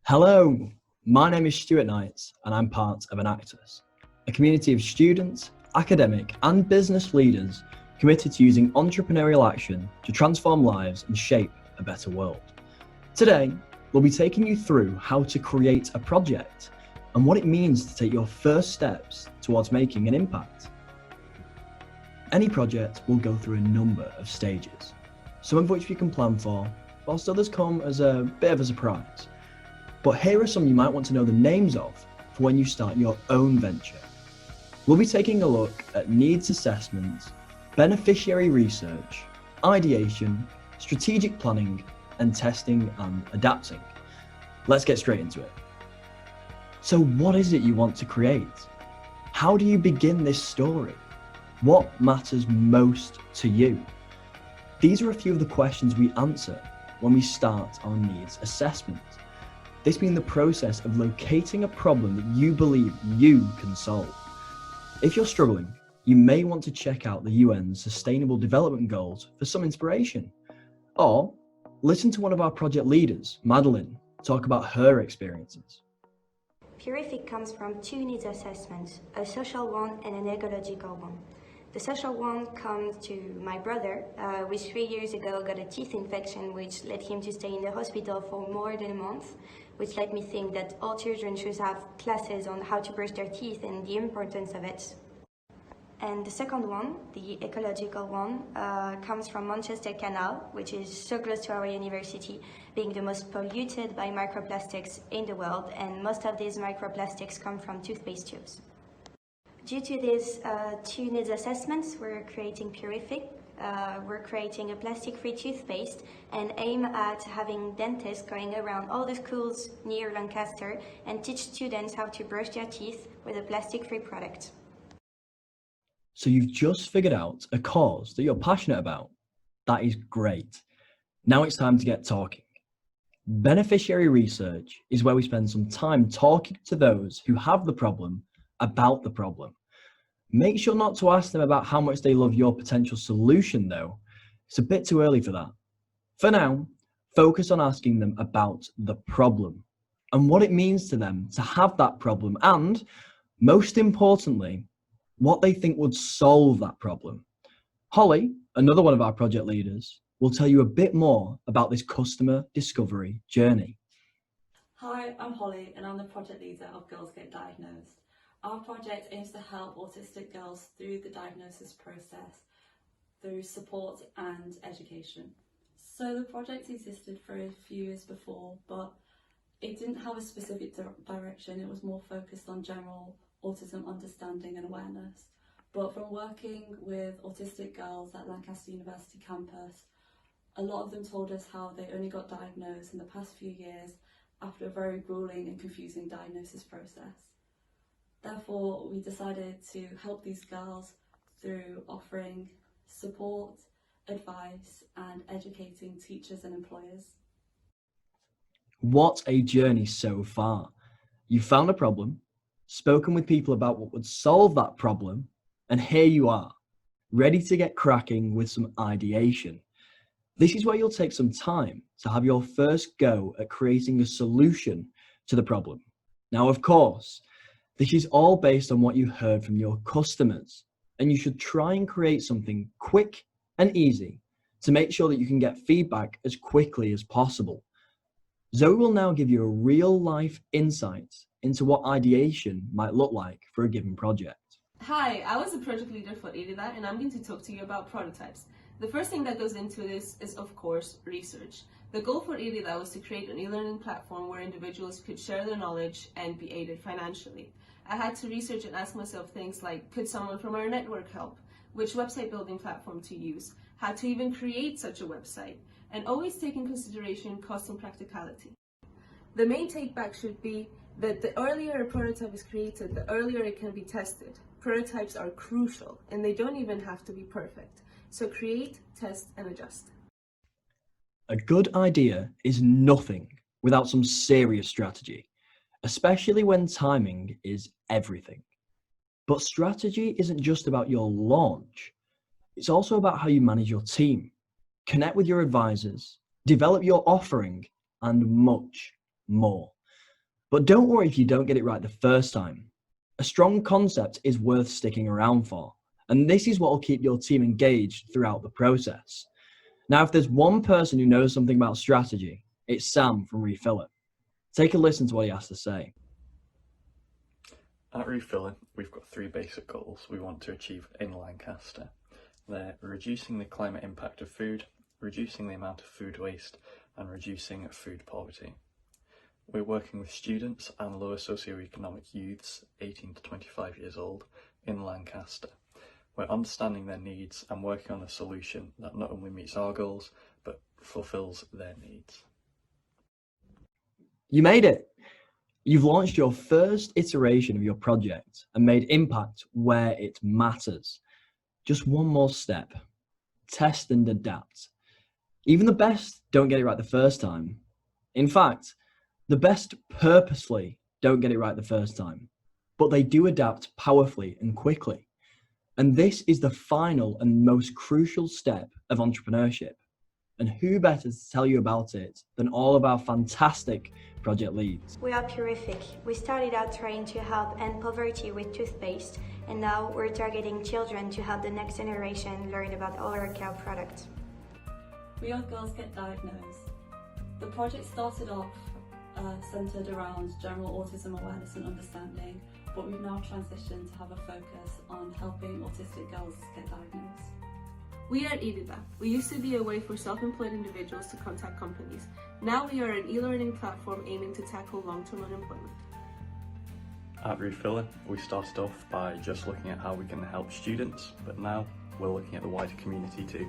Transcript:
Hello, my name is Stuart Knights and I'm part of Enactus, a community of students, academic and business leaders committed to using entrepreneurial action to transform lives and shape a better world. Today, we'll be taking you through how to create a project and what it means to take your first steps towards making an impact. Any project will go through a number of stages, some of which you can plan for, whilst others come as a bit of a surprise. But here are some you might want to know the names of for when you start your own venture. We'll be taking a look at needs assessment, beneficiary research, ideation, strategic planning, and testing and adapting. Let's get straight into it. So what is it you want to create? How do you begin this story? What matters most to you? These are a few of the questions we answer when we start our needs assessment. This being the process of locating a problem that you believe you can solve. If you're struggling, you may want to check out the UN's Sustainable Development Goals for some inspiration. Or listen to one of our project leaders, Madeline, talk about her experiences. Purific comes from two needs assessments, a social one and an ecological one. The social one comes to my brother, which 3 years ago got a teeth infection which led him to stay in the hospital for more than a month, which led me think that all children should have classes on how to brush their teeth and the importance of it. And the second one, the ecological one, comes from Manchester Canal, which is so close to our university, being the most polluted by microplastics in the world, and most of these microplastics come from toothpaste tubes. Due to these two needs assessments, we're creating Purific. We're creating a plastic-free toothpaste and aim at having dentists going around all the schools near Lancaster and teach students how to brush their teeth with a plastic-free product. So you've just figured out a cause that you're passionate about. That is great. Now it's time to get talking. Beneficiary research is where we spend some time talking to those who have the problem about the problem. Make sure not to ask them about how much they love your potential solution though. It's a bit too early for that. For now, focus on asking them about the problem and what it means to them to have that problem, and most importantly, what they think would solve that problem. Holly, another one of our project leaders, will tell you a bit more about this customer discovery journey. Hi, I'm Holly and I'm the project leader of Girls Get Diagnosed. Our project aims to help autistic girls through the diagnosis process, through support and education. So the project existed for a few years before, but it didn't have a specific direction. It was more focused on general autism understanding and awareness. But from working with autistic girls at Lancaster University campus, a lot of them told us how they only got diagnosed in the past few years after a very grueling and confusing diagnosis process. Therefore, we decided to help these girls through offering support, advice, and educating teachers and employers. What a journey so far. You found a problem, spoken with people about what would solve that problem, and here you are, ready to get cracking with some ideation. This is where you'll take some time to have your first go at creating a solution to the problem. Now, of course, this is all based on what you heard from your customers, and you should try and create something quick and easy to make sure that you can get feedback as quickly as possible. Zoe will now give you a real life insight into what ideation might look like for a given project. Hi, I was the project leader for IDIDA and I'm going to talk to you about prototypes. The first thing that goes into this is, of course, research. The goal for IDIDA was to create an e-learning platform where individuals could share their knowledge and be aided financially. I had to research and ask myself things like, could someone from our network help? Which website building platform to use? How to even create such a website? And always take in consideration cost and practicality. The main take back should be that the earlier a prototype is created, the earlier it can be tested. Prototypes are crucial and they don't even have to be perfect. So create, test, and adjust. A good idea is nothing without some serious strategy, especially when timing is everything. But strategy isn't just about your launch. It's also about how you manage your team, connect with your advisors, develop your offering, and much more. But don't worry if you don't get it right the first time. A strong concept is worth sticking around for, and this is what will keep your team engaged throughout the process. Now, if there's one person who knows something about strategy, it's Sam from Refill It. Take a listen to what he has to say. At Refill It, we've got 3 basic goals we want to achieve in Lancaster. They're reducing the climate impact of food, reducing the amount of food waste, and reducing food poverty. We're working with students and lower socioeconomic youths, 18 to 25 years old, in Lancaster. We're understanding their needs and working on a solution that not only meets our goals, but fulfills their needs. You made it! You've launched your first iteration of your project and made impact where it matters. Just one more step. Test and adapt. Even the best don't get it right the first time. In fact, the best purposely don't get it right the first time, but they do adapt powerfully and quickly. And this is the final and most crucial step of entrepreneurship. And who better to tell you about it than all of our fantastic project leads? We are Purific. We started out trying to help end poverty with toothpaste, and now we're targeting children to help the next generation learn about oral care products. We are Girls Get Diagnosed. The project started off centred around general autism awareness and understanding, but we've now transitioned to have a focus on helping autistic girls get diagnosed. We are Edida. We used to be a way for self-employed individuals to contact companies. Now we are an e-learning platform aiming to tackle long-term unemployment. At Refill It, we started off by just looking at how we can help students, but now we're looking at the wider community too.